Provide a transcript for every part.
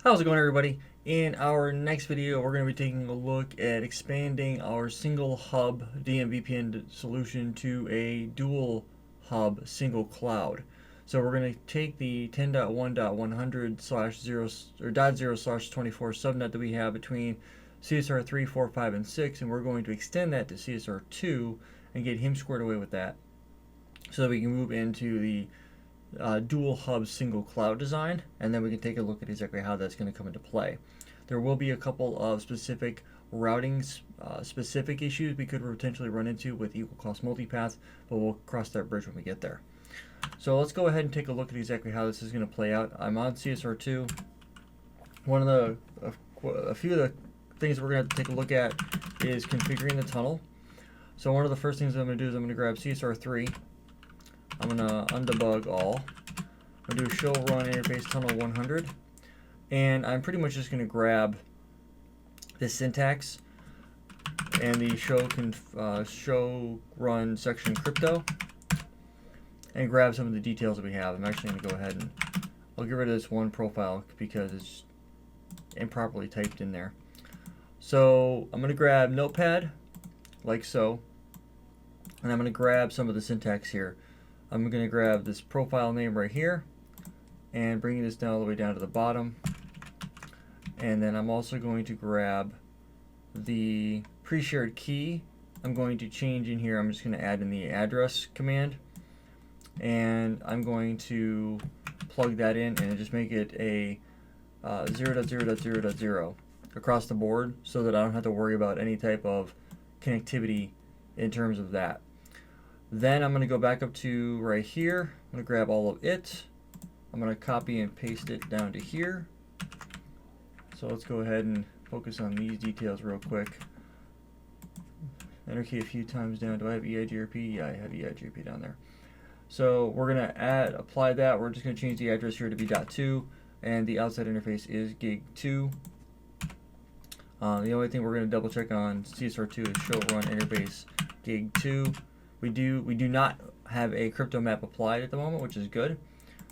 How's it going, everybody? In our next video, we're going to be taking a look at expanding our single hub DMVPN solution to a dual hub single cloud. So we're going to take the 10.1.100/0/24 subnet that we have between CSR 3, 4, 5, and 6, and we're going to extend that to CSR 2 and get him squared away with that so that we can move into the dual hub single cloud design, and then we can take a look at exactly how that's going to come into play. There will be a couple of specific routing specific issues we could potentially run into with equal cost multipath, but we'll cross that bridge when we get there. So let's go ahead and take a look at exactly how this is going to play out. I'm on CSR2. One of the a few of the things that we're going to have to take a look at is configuring the tunnel. So one of the first things I'm going to do is I'm going to grab CSR3. I'm going to undebug all. I'm going to do show run interface tunnel 100. And I'm pretty much just going to grab this syntax and the show run section crypto and grab some of the details that we have. I'm actually going to go ahead and I'll get rid of this one profile because it's improperly typed in there. So I'm going to grab Notepad like so, and I'm going to grab some of the syntax here. I'm going to grab this profile name right here and bring this down all the way down to the bottom. And then I'm also going to grab the pre-shared key. I'm going to change in here. I'm just going to add in the address command. And I'm going to plug that in and just make it a 0.0.0.0 across the board so that I don't have to worry about any type of connectivity in terms of that. Then I'm going to go back up to right here. I'm going to grab all of it. I'm going to copy and paste it down to here. So let's go ahead and focus on these details real quick. Enter key a few times down. Do I have EIGRP? Yeah, I have EIGRP down there. So we're going to apply that. We're just going to change the address here to be .2, and the outside interface is gig2. The only thing we're going to double check on CSR2 is show run interface gig2. We do not have a crypto map applied at the moment, which is good.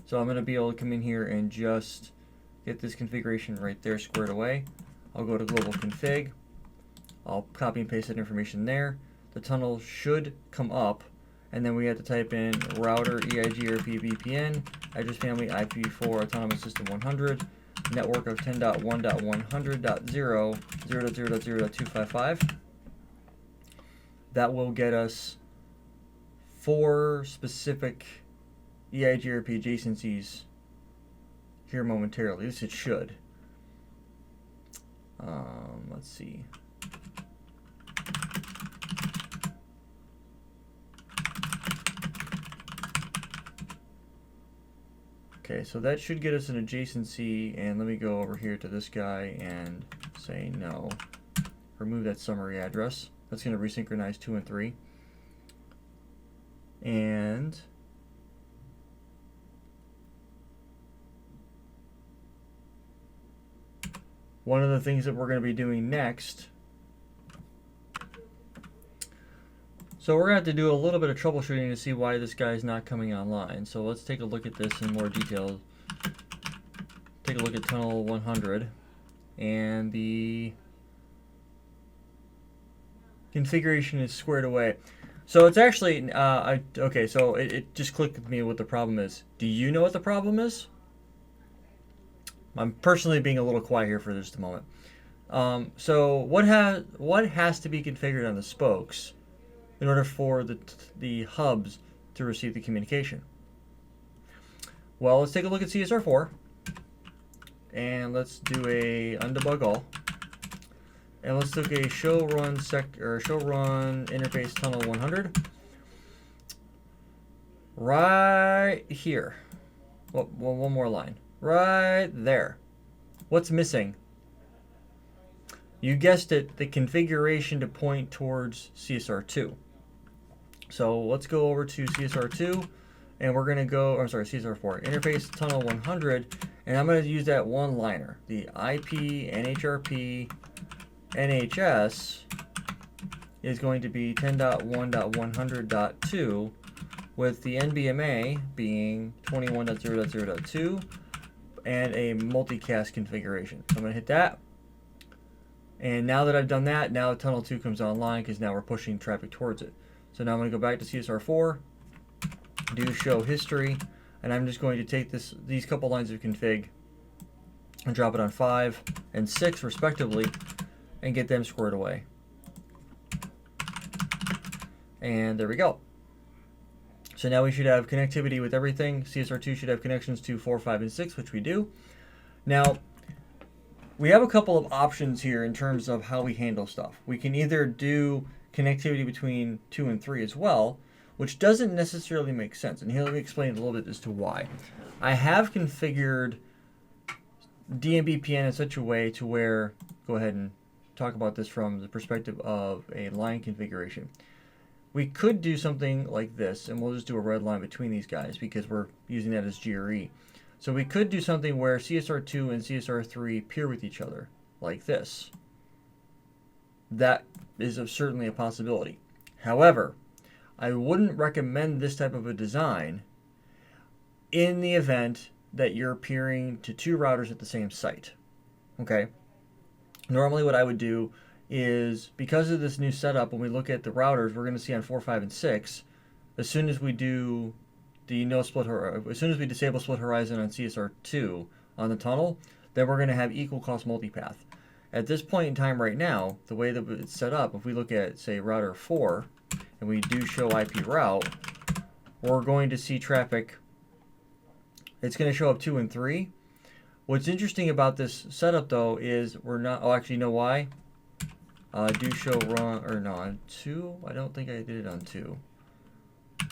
So I'm going to be able to come in here and just get this configuration right there squared away. I'll go to global config. I'll copy and paste that information there. The tunnel should come up, and then we have to type in router EIGRP VPN, address family IP4 autonomous system 100, network of 10.1.100.0.0.0.255. That will get us 4 specific EIGRP adjacencies here momentarily. At least it should. Let's see. Okay, so that should get us an adjacency, and let me go over here to this guy and say no. Remove that summary address. That's going to resynchronize 2 and 3. And one of the things that we're going to be doing next, so we're going to have to do a little bit of troubleshooting to see why this guy's not coming online. So let's take a look at this in more detail. Take a look at tunnel 100, and the configuration is squared away. So it's actually, okay, so it just clicked with me what the problem is. Do you know what the problem is? I'm personally being a little quiet here for just a moment. So what has to be configured on the spokes in order for the hubs to receive the communication? Well, let's take a look at CSR4, and let's do a undebug all. And let's look at a show run interface tunnel 100 right here. Well, one more line right there. What's missing? You guessed it, the configuration to point towards CSR2. So let's go over to CSR2, and we're going to go, I'm sorry, CSR4, interface tunnel 100, and I'm going to use that one-liner, the IP NHRP NHS is going to be 10.1.100.2 with the NBMA being 21.0.0.2 and a multicast configuration. So I'm going to hit that. And now that I've done that, now tunnel 2 comes online because now we're pushing traffic towards it. So now I'm going to go back to CSR4, do show history, and I'm just going to take these couple lines of config and drop it on 5 and 6 respectively and get them squared away. And there we go. So now we should have connectivity with everything. CSR2 should have connections to 4, 5, and 6, which we do. Now, we have a couple of options here in terms of how we handle stuff. We can either do connectivity between 2 and 3 as well, which doesn't necessarily make sense. And here, let me explain a little bit as to why. I have configured DMVPN in such a way to where, go ahead and talk about this from the perspective of a line configuration. We could do something like this, and we'll just do a red line between these guys because we're using that as GRE. So we could do something where CSR2 and CSR3 peer with each other, like this. That is certainly a possibility. However, I wouldn't recommend this type of a design in the event that you're peering to 2 routers at the same site. Okay? Normally what I would do is, because of this new setup, when we look at the routers, we're going to see on 4, 5, and 6, as soon as we do the as soon as we disable split horizon on CSR2 on the tunnel, then we're going to have equal cost multipath. At this point in time right now, the way that it's set up, if we look at, say, router 4, and we do show IP route, we're going to see traffic. It's going to show up 2 and 3. What's interesting about this setup, though, is we're not, oh, actually, you know why? Do show run, or no, on 2? I don't think I did it on 2.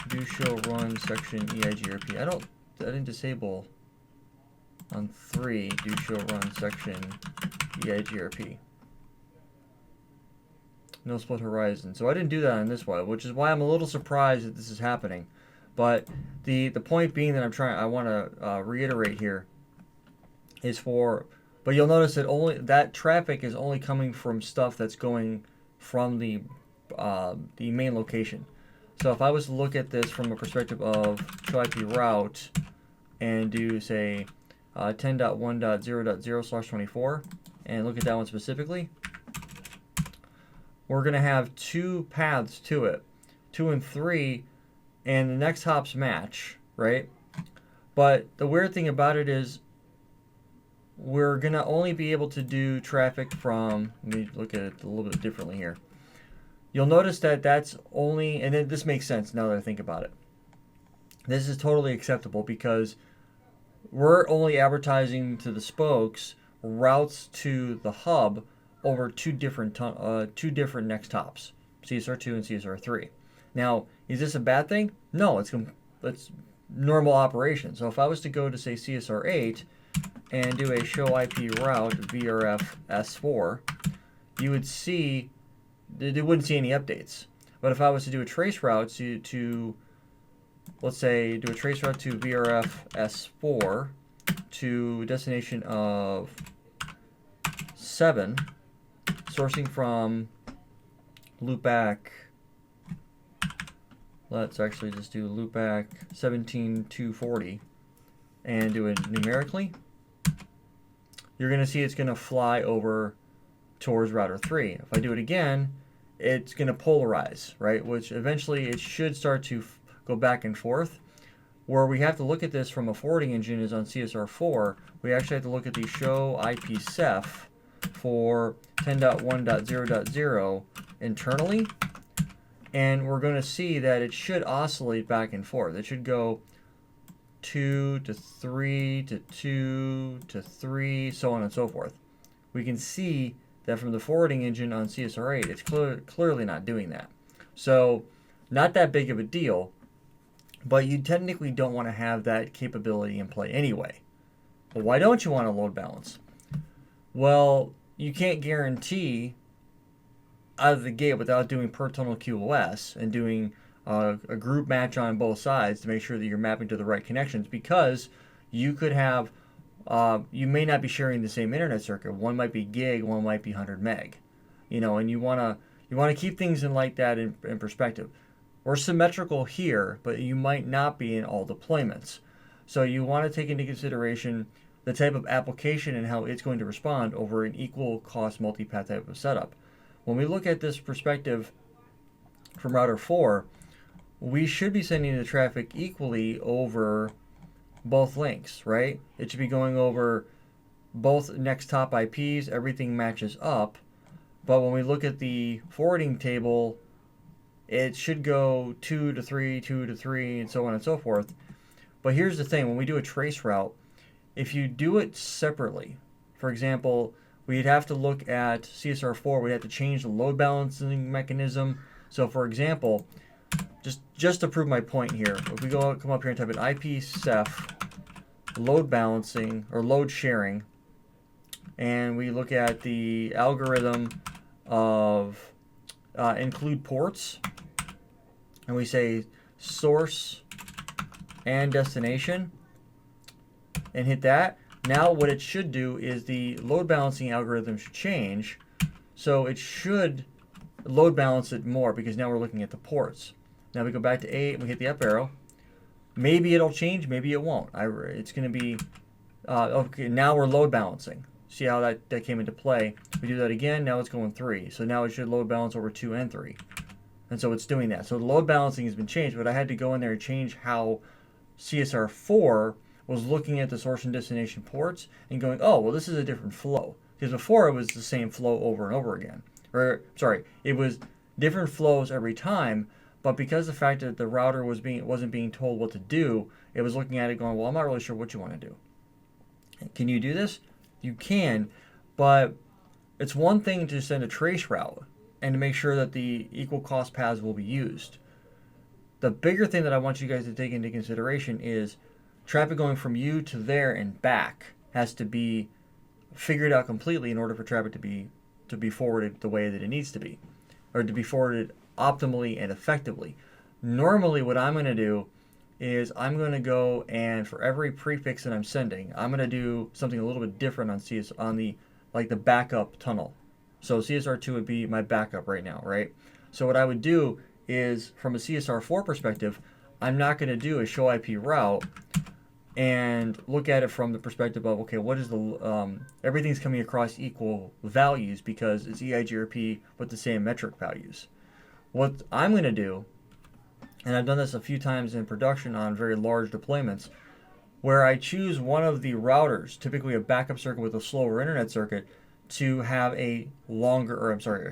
Do show run section EIGRP. I didn't disable on 3 do show run section EIGRP. No split horizon. So I didn't do that on this one, which is why I'm a little surprised that this is happening. But the point being that I want to reiterate here is but you'll notice that that traffic is only coming from stuff that's going from the main location. So if I was to look at this from a perspective of show IP route and do, say, 10.1.0.0/24 and look at that one specifically, we're going to have 2 paths to it, 2 and 3, and the next hops match, right? But the weird thing about it is we're going to only be able to do traffic from, let me look at it a little bit differently here. You'll notice that that's only, and this makes sense now that I think about it. This is totally acceptable because we're only advertising to the spokes routes to the hub over two different next hops, CSR2 and CSR3. Now, is this a bad thing? No, it's normal operation. So if I was to go to, say, CSR8 and do a show IP route VRF S4, you would see they wouldn't see any updates. But if I was to do a trace route to let's say, do a trace route to VRF S4 to destination of 7, sourcing from loopback, let's actually just do loopback 17240 and do it numerically, you're going to see it's going to fly over towards router 3. If I do it again, it's going to polarize, right? Which eventually it should start to go back and forth. Where we have to look at this from a forwarding engine is on CSR4. We actually have to look at the show IPsec for 10.1.0.0 internally. And we're going to see that it should oscillate back and forth. It should go 2 to 3 to 2 to 3, so on and so forth. We can see that from the forwarding engine on CSR8, it's clearly not doing that. So, not that big of a deal, but you technically don't want to have that capability in play anyway. But why don't you want to load balance? Well, you can't guarantee out of the gate without doing per tunnel QoS and doing a group match on both sides to make sure that you're mapping to the right connections, because you could have you may not be sharing the same internet circuit. One might be gig, one might be 100 meg, and you want to keep things in like that in perspective. We're symmetrical here, but you might not be in all deployments. So you want to take into consideration the type of application and how it's going to respond over an equal cost multipath type of setup. When we look at this perspective from router 4, we should be sending the traffic equally over both links, right? It should be going over both next top IPs, everything matches up. But when we look at the forwarding table, it should go 2 to 3, 2 to 3, and so on and so forth. But here's the thing, when we do a trace route, if you do it separately, for example, we'd have to look at CSR4, we'd have to change the load balancing mechanism. So for example, just to prove my point here, if we come up here and type in IPsec load balancing or load sharing, and we look at the algorithm of include ports, and we say source and destination, and hit that. Now what it should do is the load balancing algorithm should change, so it should load balance it more because now we're looking at the ports. Now we go back to 8 and we hit the up arrow. Maybe it'll change, maybe it won't. It's going to be, okay, now we're load balancing. See how that came into play. We do that again, now it's going 3. So now it should load balance over 2 and 3. And so it's doing that. So the load balancing has been changed, but I had to go in there and change how CSR4 was looking at the source and destination ports and going, oh, well, this is a different flow. Because before it was the same flow over and over again. Or, sorry, it was different flows every time, but because the fact that the router wasn't being told what to do, it was looking at it going, well, I'm not really sure what you want to do. Can you do this? You can, but it's one thing to send a trace route and to make sure that the equal cost paths will be used. The bigger thing that I want you guys to take into consideration is traffic going from you to there and back has to be figured out completely in order for traffic to be forwarded the way that it needs to be, or to be forwarded optimally and effectively. Normally what I'm going to do is I'm going to go and for every prefix that I'm sending, I'm going to do something a little bit different on the backup tunnel. So CSR2 would be my backup right now, right? So what I would do is from a CSR4 perspective, I'm not going to do a show IP route and look at it from the perspective of, okay, what is the everything's coming across equal values because it's EIGRP with the same metric values. What I'm going to do, and I've done this a few times in production on very large deployments, where I choose one of the routers, typically a backup circuit with a slower internet circuit, to have a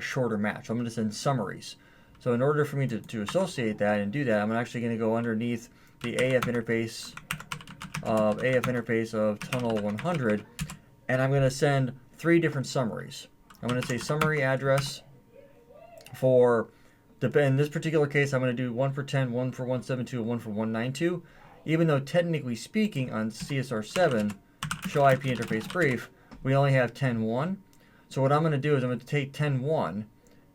shorter match. I'm going to send summaries. So in order for me to associate that and do that, I'm actually going to go underneath the AF interface of tunnel 100, and I'm going to send 3 different summaries. I'm going to say summary address for, in this particular case, I'm going to do 1 for 10, 1 for 172, and 1 for 192, even though technically speaking on CSR7, show IP interface brief, we only have 10.1. So what I'm going to do is I'm going to take 10.1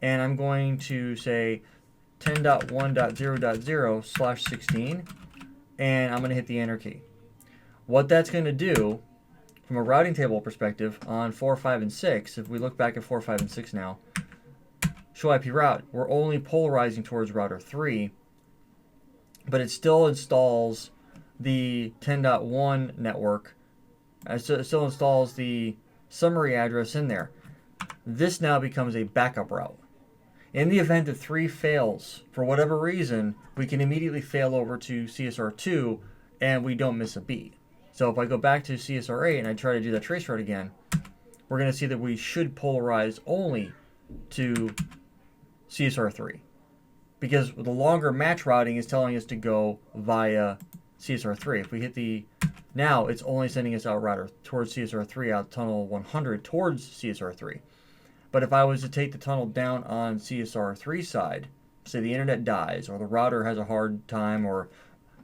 and I'm going to say 10.1.0.0/16 and I'm going to hit the enter key. What that's going to do from a routing table perspective on 4, 5, and 6, if we look back at 4, 5, and 6 now, show IP route, we're only polarizing towards router 3, but it still installs the 10.1 network. It still installs the summary address in there. This now becomes a backup route. In the event that 3 fails, for whatever reason, we can immediately fail over to CSR2 and we don't miss a beat. So if I go back to CSR8 and I try to do that trace route again, we're going to see that we should polarize only to CSR3. Because the longer match routing is telling us to go via CSR3. If we hit the, now it's only sending us out router towards CSR3 out tunnel 100 towards CSR3. But if I was to take the tunnel down on CSR3 side, say the internet dies or the router has a hard time, or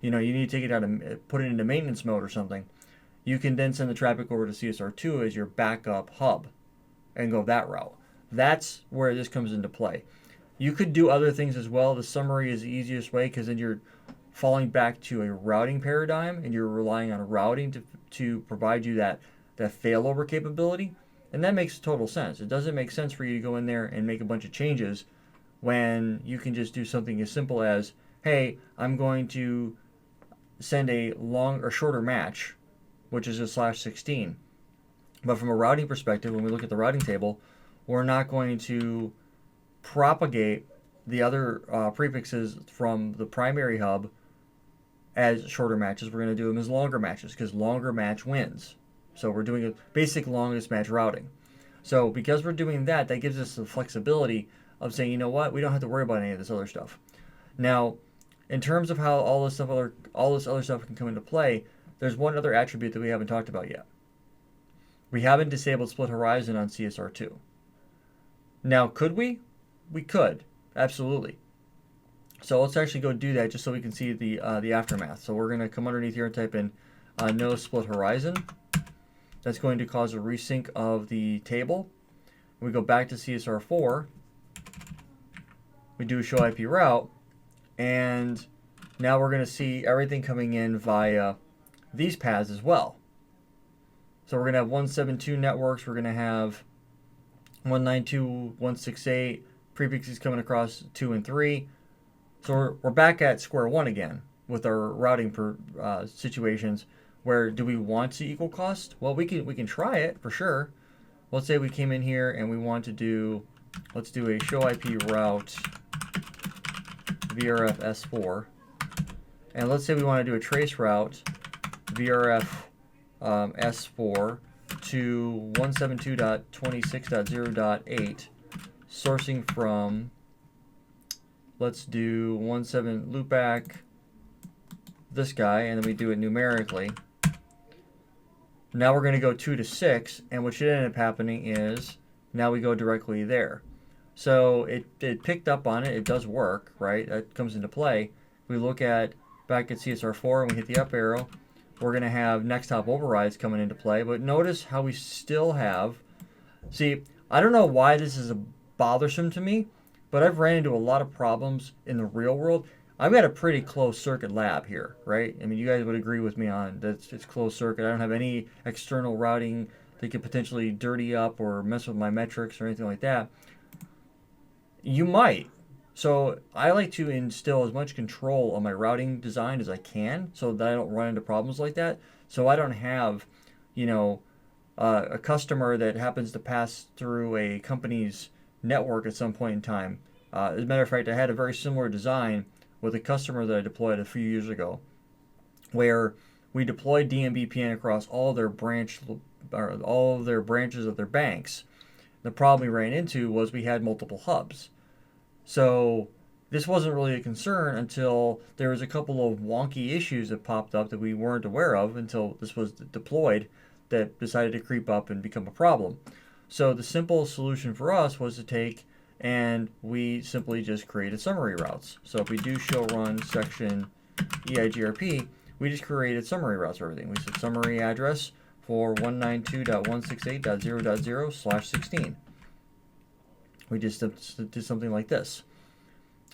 you need to take it out and put it into maintenance mode or something, you can then send the traffic over to CSR2 as your backup hub and go that route. That's where this comes into play. You could do other things as well. The summary is the easiest way because then you're falling back to a routing paradigm and you're relying on routing to provide you that failover capability. And that makes total sense. It doesn't make sense for you to go in there and make a bunch of changes when you can just do something as simple as, hey, I'm going to send a shorter match which is a /16. But from a routing perspective, when we look at the routing table, we're not going to propagate the other prefixes from the primary hub as shorter matches. We're going to do them as longer matches because longer match wins. So we're doing a basic longest match routing. So because we're doing that, that gives us the flexibility of saying, you know what, we don't have to worry about any of this other stuff. Now, in terms of how all this other stuff can come into play, there's one other attribute that we haven't talked about yet. We haven't disabled split horizon on CSR2. Now, could we? We could, absolutely. So let's actually go do that just so we can see the aftermath. So we're going to come underneath here and type in no split horizon. That's going to cause a resync of the table. We go back to CSR4. We do show IP route. And now we're going to see everything coming in via these paths as well. So we're going to have 172 networks. We're going to have 192.168 prefixes coming across 2 and 3. So we're back at square one again with our routing situations. Where do we want to equal cost? Well, we can try it for sure. Let's say we came in here and we want to do, let's do a show IP route VRF S4, and let's say we want to do a trace route VRF S4 to 172.26.0.8, sourcing from, let's do 17 loopback this guy, and then we do it numerically. Now we're going to go 2 to 6, and what should end up happening is now we go directly there. So it picked up on it. It does work, right? That comes into play. We look at back at CSR4 and we hit the up arrow. We're going to have next hop overrides coming into play, but notice how we still have. See, I don't know why this is bothersome to me, but I've ran into a lot of problems in the real world. I've got a pretty closed circuit lab here, right? I mean, you guys would agree with me on that it's closed circuit. I don't have any external routing that could potentially dirty up or mess with my metrics or anything like that. You might. So I like to instill as much control on my routing design as I can so that I don't run into problems like that. So I don't have, you know, a customer that happens to pass through a company's network at some point in time. As a matter of fact, I had a very similar design with a customer that I deployed a few years ago, where we deployed DMVPN across all their branches of their banks. The problem we ran into was we had multiple hubs. So this wasn't really a concern until there was a couple of wonky issues that popped up that we weren't aware of until this was deployed that decided to creep up and become a problem. So the simple solution for us was to take and we simply just created summary routes. So if we do show run section EIGRP, we just created summary routes for everything. We said summary address for 192.168.0.0/16. We just did something like this,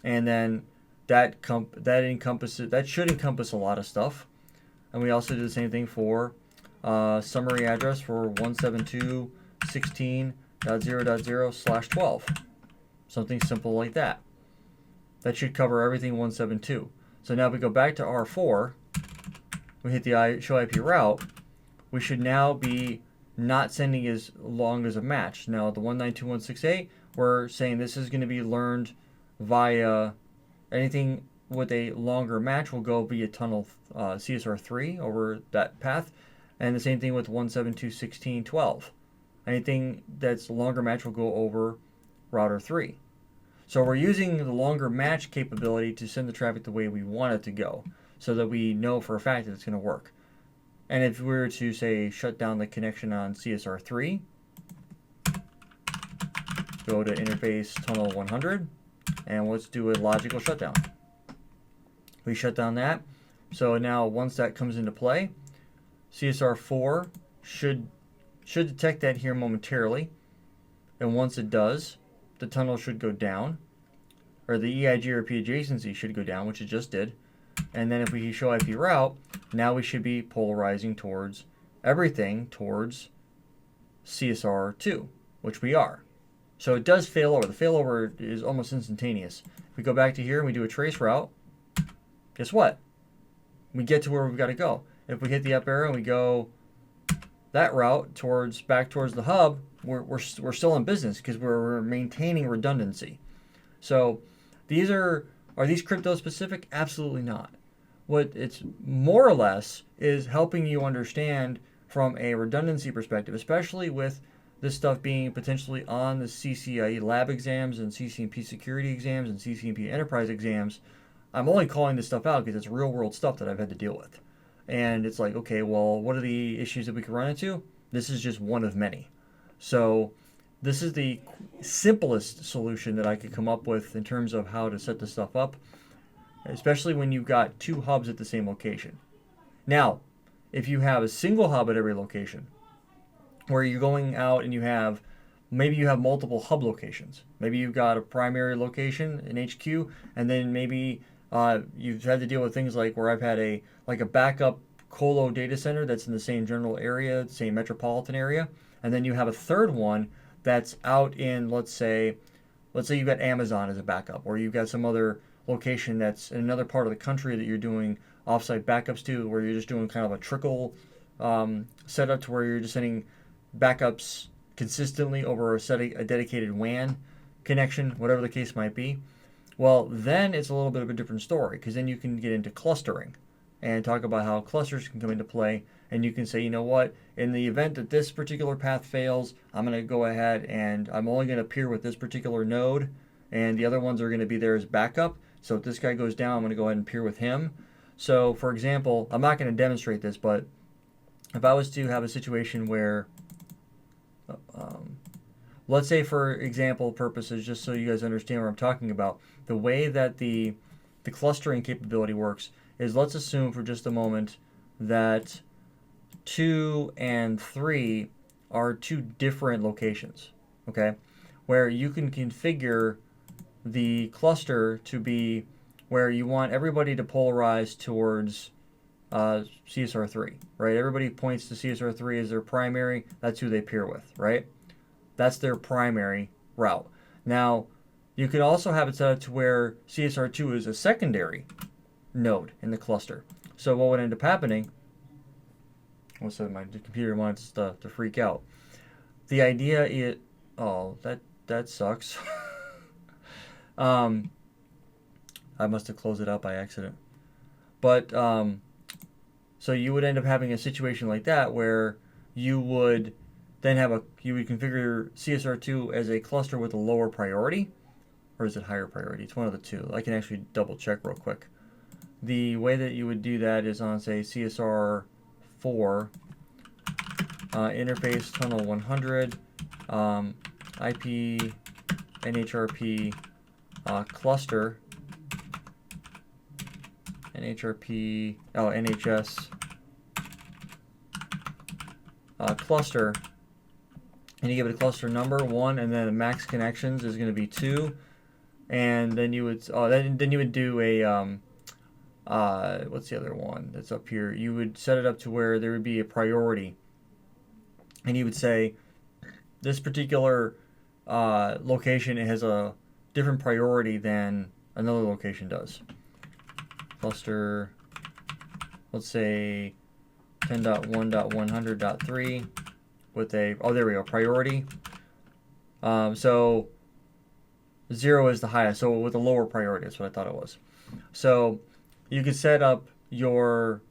and then that should encompass a lot of stuff. And we also did the same thing for summary address for 172.16.0.0/12. Something simple like that. That should cover everything 172. So now if we go back to R4, we hit the show IP route, we should now be not sending as long as a match. Now the 192.168, we're saying this is going to be learned via anything with a longer match will go via tunnel CSR3 over that path. And the same thing with 172.16.12. Anything that's longer match will go over router 3. So we're using the longer match capability to send the traffic the way we want it to go so that we know for a fact that it's going to work. And if we were to, say, shut down the connection on CSR3, go to interface tunnel 100, and let's do a logical shutdown. We shut down that. So now once that comes into play, CSR4 should detect that here momentarily. And once it does, the tunnel should go down, or the EIGRP adjacency should go down, which it just did. And then if we show IP route, now we should be polarizing towards everything towards CSR2, which we are. So it does fail over. The failover is almost instantaneous. If we go back to here and we do a trace route, guess what? We get to where we've got to go. If we hit the up arrow and we go that route back towards the hub, we're still in business because we're maintaining redundancy. So are these crypto specific? Absolutely not. What it's more or less is helping you understand from a redundancy perspective, especially with this stuff being potentially on the CCIE lab exams and CCNP security exams and CCNP enterprise exams. I'm only calling this stuff out because it's real world stuff that I've had to deal with. And it's like, okay, well, what are the issues that we can run into? This is just one of many. So this is the simplest solution that I could come up with in terms of how to set this stuff up, especially when you've got two hubs at the same location. Now, if you have a single hub at every location, where you're going out and maybe you have multiple hub locations. Maybe you've got a primary location, an HQ, and then maybe you've had to deal with things like where I've had a backup colo data center that's in the same general area, same metropolitan area, and then you have a third one that's out in, let's say you've got Amazon as a backup, or you've got some other location that's in another part of the country that you're doing offsite backups to, where you're just doing kind of a trickle setup to where you're just sending backups consistently over a dedicated WAN connection, whatever the case might be. Well, then it's a little bit of a different story, because then you can get into clustering and talk about how clusters can come into play. And you can say, you know what, in the event that this particular path fails, I'm going to go ahead and I'm only going to peer with this particular node, and the other ones are going to be there as backup. So if this guy goes down, I'm going to go ahead and peer with him. So, for example, I'm not going to demonstrate this, but if I was to have a situation where, let's say for example purposes, just so you guys understand what I'm talking about, the way that the clustering capability works is, let's assume for just a moment that 2 and 3 are two different locations, okay, where you can configure the cluster to be where you want everybody to polarize towards CSR3, right? Everybody points to CSR3 as their primary. That's who they peer with, right? That's their primary route. Now, you could also have it set up to where CSR2 is a secondary node in the cluster. So what would end up happening, so my computer wants to freak out. The idea is, oh, that sucks. I must have closed it out by accident. But so you would end up having a situation like that where you would then you would configure CSR2 as a cluster with a lower priority, or is it higher priority? It's one of the two. I can actually double check real quick. The way that you would do that is on, say, CSR4 interface tunnel 100 IP NHRP cluster NHS cluster, and you give it a cluster number 1, and then the max connections is going to be 2, and then you would then you would do a what's the other one that's up here? You would set it up to where there would be a priority, and you would say this particular location has a different priority than another location does. Cluster, let's say 10.1.100.3 with a, oh, there we go, priority. So 0 is the highest, so with a lower priority, that's what I thought it was. So you could set up your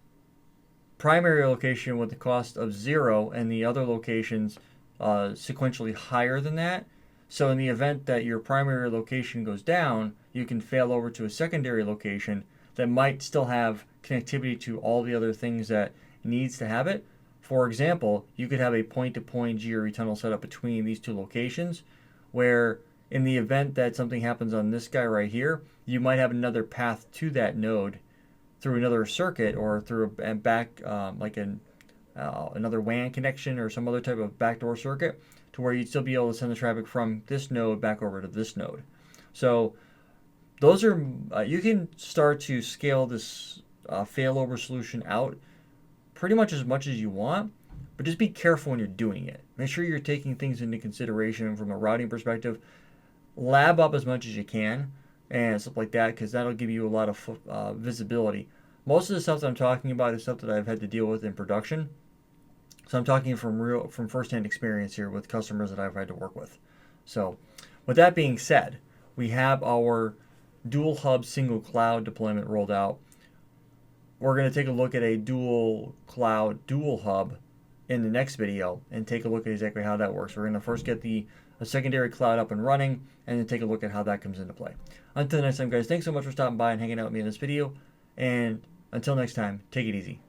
primary location with the cost of 0 and the other locations sequentially higher than that. So in the event that your primary location goes down, you can fail over to a secondary location that might still have connectivity to all the other things that needs to have it. For example, you could have a point-to-point GRE tunnel set up between these two locations, where in the event that something happens on this guy right here, you might have another path to that node through another circuit or through a back, another WAN connection or some other type of backdoor circuit, to where you'd still be able to send the traffic from this node back over to this node. So those are, you can start to scale this failover solution out pretty much as you want, but just be careful when you're doing it. Make sure you're taking things into consideration from a routing perspective. Lab up as much as you can and stuff like that, because that'll give you a lot of visibility. Most of the stuff that I'm talking about is stuff that I've had to deal with in production. So I'm talking from firsthand experience here with customers that I've had to work with. So with that being said, we have our dual hub single cloud deployment rolled out. We're going to take a look at a dual cloud dual hub in the next video and take a look at exactly how that works. We're going to first get a secondary cloud up and running and then take a look at how that comes into play. Until next time, guys, thanks so much for stopping by and hanging out with me in this video. And until next time, take it easy.